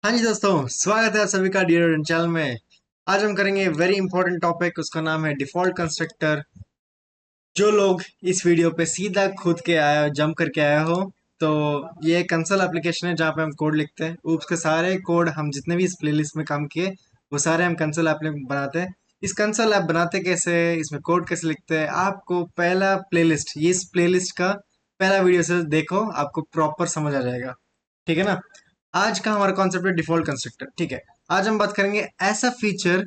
हाँ जी दोस्तों, स्वागत है आप सभी का डियर चैनल में। आज हम करेंगे वेरी इंपॉर्टेंट टॉपिक, उसका नाम है डिफॉल्ट कंस्ट्रक्टर। जो लोग इस वीडियो पे सीधा खुद के आया जंप करके आया हो, तो ये कंसोल एप्लीकेशन है जहाँ पे हम कोड लिखते हैं। ऊप्स के सारे कोड हम जितने भी इस प्लेलिस्ट में काम किए वो सारे हम कंसोल ऐप में बनाते हैं। इस कंसोल ऐप बनाते कैसे, इसमें कोड कैसे लिखते हैं, आपको पहला प्लेलिस्ट, ये इस प्लेलिस्ट का पहला वीडियो से देखो, आपको प्रॉपर समझ आ जाएगा। ठीक है ना। आज का हमारा कॉन्सेप्ट है डिफॉल्ट कंस्ट्रक्टर। ठीक है, आज हम बात करेंगे ऐसा फीचर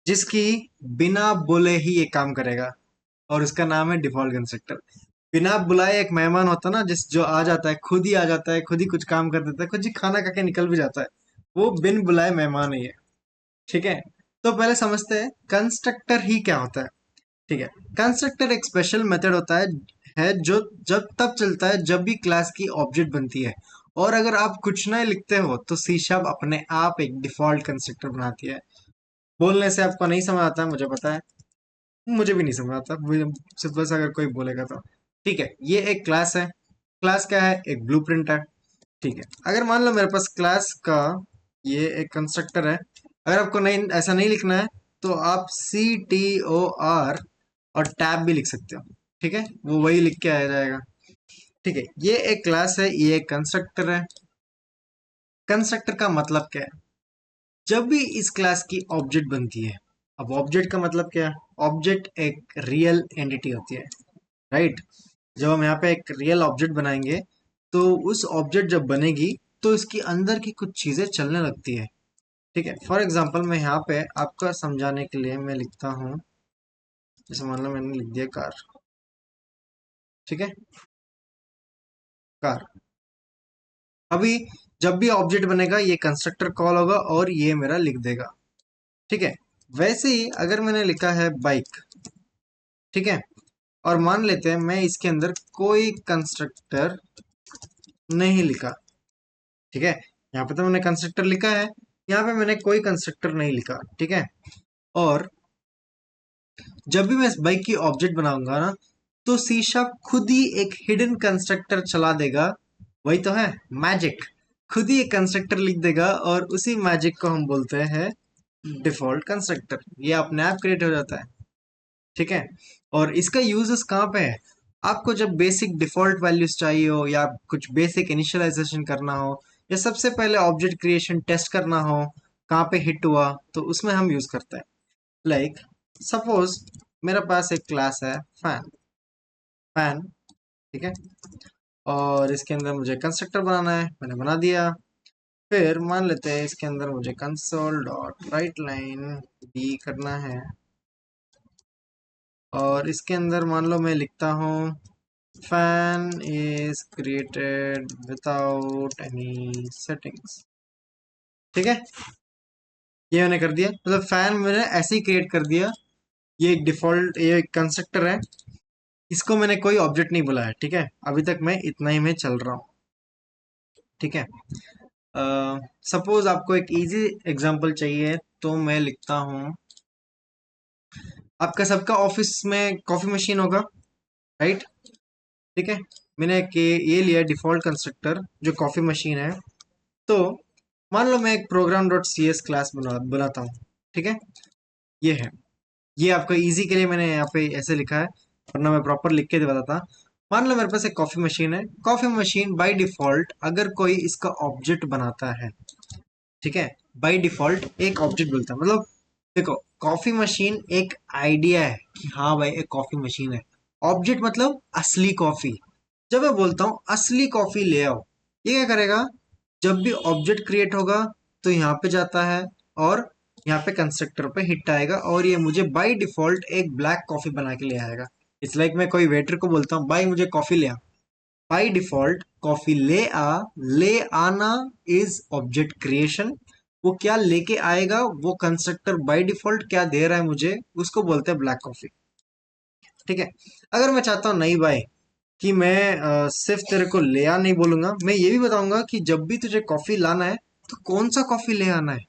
जिसकी बिना बोले ही ये काम करेगा, और उसका नाम है डिफॉल्ट कंस्ट्रक्टर। बिना बुलाए एक मेहमान होता है ना, जिस जो आ जाता है, खुद ही आ जाता है, खुद ही कुछ काम कर देता है, खुद ही खाना खा के निकल भी जाता है, वो बिन बुलाए मेहमान ही है। ठीक है, तो पहले समझते हैं कंस्ट्रक्टर ही क्या होता है। ठीक है, कंस्ट्रक्टर एक स्पेशल मेथड होता है जो जब तब चलता है जब भी क्लास की ऑब्जेक्ट बनती है। और अगर आप कुछ नहीं लिखते हो तो सी शार्प अपने आप एक डिफॉल्ट कंस्ट्रक्टर बनाती है। बोलने से आपको नहीं समझ आता, मुझे पता है, मुझे भी नहीं समझ आता, सिर्फ बस अगर कोई बोलेगा तो। ठीक है, ये एक क्लास है। क्लास क्या है? एक ब्लूप्रिंट है। ठीक है, अगर मान लो मेरे पास क्लास का ये एक कंस्ट्रक्टर है। अगर आपको नहीं, ऐसा नहीं लिखना है, तो आप CTOR और टैब भी लिख सकते हो। ठीक है, वो वही लिख के आ जाएगा। ठीक है, ये एक क्लास है, ये एक कंस्ट्रक्टर है। कंस्ट्रक्टर का मतलब क्या है? जब भी इस क्लास की ऑब्जेक्ट बनती है। अब ऑब्जेक्ट का मतलब क्या है? ऑब्जेक्ट एक रियल एंटिटी होती है, राइट। जब हम यहाँ पे एक रियल ऑब्जेक्ट बनाएंगे, तो उस ऑब्जेक्ट जब बनेगी तो इसके अंदर की कुछ चीजें चलने लगती है। ठीक है, फॉर एग्जाम्पल मैं यहाँ पे आपका समझाने के लिए मैं लिखता हूँ। जैसे मान लो मैंने लिख दिया कार। ठीक है, कार। अभी जब भी ऑब्जेक्ट बनेगा ये कंस्ट्रक्टर कॉल होगा और ये मेरा लिख देगा। ठीक है, वैसे ही अगर मैंने लिखा है बाइक। ठीक है, और मान लेते हैं मैं इसके अंदर कोई कंस्ट्रक्टर नहीं लिखा। ठीक है, यहाँ पे तो मैंने कंस्ट्रक्टर लिखा है, यहाँ पे मैंने कोई कंस्ट्रक्टर नहीं लिखा। ठीक है, और जब भी मैं इस बाइक की ऑब्जेक्ट बनाऊंगा ना, तो सी शार्प खुद ही एक हिडन कंस्ट्रक्टर चला देगा। वही तो है मैजिक। खुद ही एक कंस्ट्रक्टर लिख देगा और उसी मैजिक को हम बोलते हैं डिफॉल्ट कंस्ट्रक्टर। ये अपने आप क्रिएट हो जाता है। ठीक है, और इसका यूजेस कहाँ पे है? आपको जब बेसिक डिफॉल्ट वैल्यूज चाहिए हो, या कुछ बेसिक इनिशियलाइजेशन करना हो, या सबसे पहले ऑब्जेक्ट क्रिएशन टेस्ट करना हो कहाँ पे हिट हुआ, तो उसमें हम यूज करते हैं। लाइक सपोज मेरे पास एक क्लास है फैन। फैन, ठीक है, और इसके अंदर मुझे कंस्ट्रक्टर बनाना है, मैंने बना दिया। फिर मान लेते हैं इसके अंदर मुझे कंसोल डॉट राइट लाइन बी करना है, और इसके अंदर मान लो मैं लिखता हूँ fan is created without any settings. ठीक है, ये मैंने कर दिया, मतलब फैन मैंने ऐसे ही क्रिएट कर दिया। ये एक डिफॉल्ट, ये एक कंस्ट्रक्टर है, इसको मैंने कोई ऑब्जेक्ट नहीं बुलाया। ठीक है, अभी तक मैं इतना ही में चल रहा हूँ। ठीक है, सपोज आपको एक इजी एग्जांपल चाहिए, तो मैं लिखता हूँ आपका सबका ऑफिस में कॉफी मशीन होगा, राइट। ठीक है, मैंने ये लिया डिफॉल्ट कंस्ट्रक्टर जो कॉफी मशीन है। तो मान लो मैं एक program dot C S class बनाता हूँ। ठीक है, ये है, ये आपका इजी के लिए मैंने यहाँ पे ऐसे लिखा है, वरना मैं प्रॉपर लिख के बताता। मान लो मेरे पास एक कॉफी मशीन है। कॉफी मशीन बाय डिफॉल्ट अगर कोई इसका ऑब्जेक्ट बनाता है, ठीक है, बाय डिफॉल्ट एक ऑब्जेक्ट बोलता है। मतलब देखो, कॉफी मशीन एक आइडिया है कि हाँ भाई एक कॉफी मशीन है। ऑब्जेक्ट मतलब असली कॉफी। जब मैं बोलता हूँ असली कॉफी ले आओ, ये क्या करेगा? जब भी ऑब्जेक्ट क्रिएट होगा तो यहाँ पे जाता है, और यहाँ पे कंस्ट्रक्टर पे हिट आएगा, और ये मुझे बाय डिफॉल्ट एक ब्लैक कॉफी बना के ले आएगा। इट्स लाइक मैं कोई वेटर को बोलता हूँ भाई मुझे कॉफी ले आ। बाय डिफॉल्ट कॉफी ले आ। ले आना इज ऑब्जेक्ट क्रिएशन। वो क्या लेके आएगा, वो कंस्ट्रक्टर बाय डिफॉल्ट क्या दे रहा है मुझे, उसको बोलते हैं ब्लैक कॉफी। ठीक है, अगर मैं चाहता हूँ नहीं भाई कि मैं सिर्फ तेरे को ले आ नहीं बोलूंगा, मैं ये भी बताऊंगा कि जब भी तुझे कॉफी लाना है तो कौन सा कॉफी ले आना है,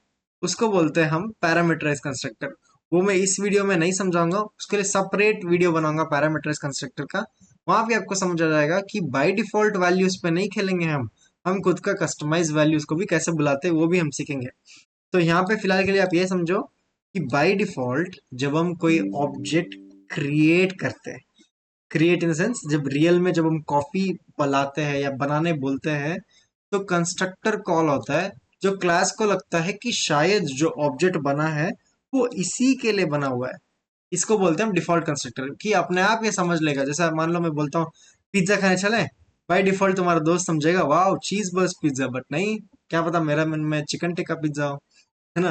उसको बोलते हैं हम पैरामीटराइज कंस्ट्रक्टर। वो मैं इस वीडियो में नहीं समझाऊंगा, उसके लिए सेपरेट वीडियो बनाऊंगा पैरामीटराइज कंस्ट्रक्टर का। वहां पे आपको समझ आ जाएगा कि बाय डिफॉल्ट वैल्यूज पे नहीं खेलेंगे हम। हम खुद का कस्टमाइज वैल्यूज को भी कैसे बुलाते हैं वो भी हम सीखेंगे। तो यहाँ पे फिलहाल के लिए आप ये समझो कि बाय डिफॉल्ट जब हम कोई ऑब्जेक्ट क्रिएट करते हैं, क्रिएट इन सेंस जब रियल में जब हम कॉपी बनाते हैं या बनाने बोलते हैं, तो कंस्ट्रक्टर कॉल होता है जो क्लास को लगता है कि शायद जो ऑब्जेक्ट बना है वो इसी के लिए बना हुआ है। इसको बोलते हैं हम डिफॉल्ट कंस्ट्रक्टर, कि अपने आप ये समझ लेगा। जैसा मान लो मैं बोलता हूँ पिज्जा खाने चले, बाय डिफॉल्ट तुम्हारा दोस्त समझेगा वाह चीज बस पिज्जा, बट नहीं, क्या पता मेरा मन में चिकन टिक्का पिज्जा हो, है ना।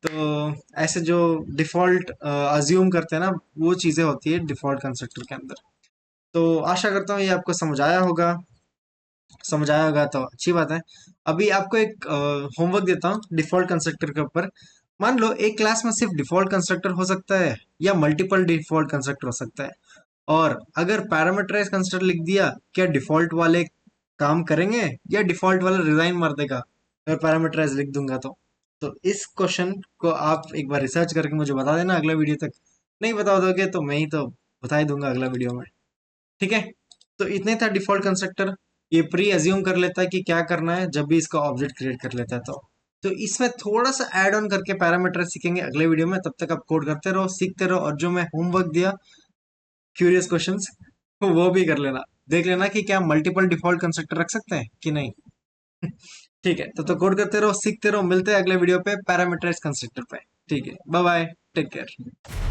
तो ऐसे जो डिफॉल्ट अज्यूम करते हैं ना, वो चीजें होती है डिफॉल्ट कंस्ट्रक्टर के अंदर। तो आशा करता हूँ ये आपको समझ आया होगा तो अच्छी बात है। अभी आपको एक होमवर्क देता हूँ डिफॉल्ट कंस्ट्रक्टर के ऊपर। मान लो एक क्लास में सिर्फ डिफॉल्ट कंस्ट्रक्टर हो सकता है या मल्टीपल डिफॉल्ट कंस्ट्रक्टर हो सकता है, और अगर पैरामीटराइज कंस्ट्रक्टर लिख दिया, क्या डिफॉल्ट वाले काम करेंगे या डिफॉल्ट वाला रिजाइन मार देगा अगर पैरामीटराइज लिख दूंगा तो इस क्वेश्चन को आप एक बार रिसर्च करके मुझे बता देना अगला वीडियो तक। नहीं बता दोगे तो मैं ही तो बता ही दूंगा अगला वीडियो में। ठीक है, तो इतने था डिफॉल्ट कंस्ट्रक्टर। ये प्री अज्यूम कर लेता है कि क्या करना है जब भी इसका ऑब्जेक्ट क्रिएट कर लेता है। तो इसमें थोड़ा सा ऐड ऑन करके पैरामीटर सीखेंगे अगले वीडियो में। तब तक आप कोड करते रहो, सीखते रहो, और जो मैं होमवर्क दिया क्यूरियस क्वेश्चंस वो भी कर लेना। देख लेना कि क्या मल्टीपल डिफॉल्ट कंस्ट्रक्टर रख सकते हैं कि नहीं। ठीक है, तो कोड करते रहो, सीखते रहो, मिलते हैं अगले वीडियो पे पैरामीटराइज कंस्ट्रक्टर पे। ठीक है, बाय बाय, टेक केयर।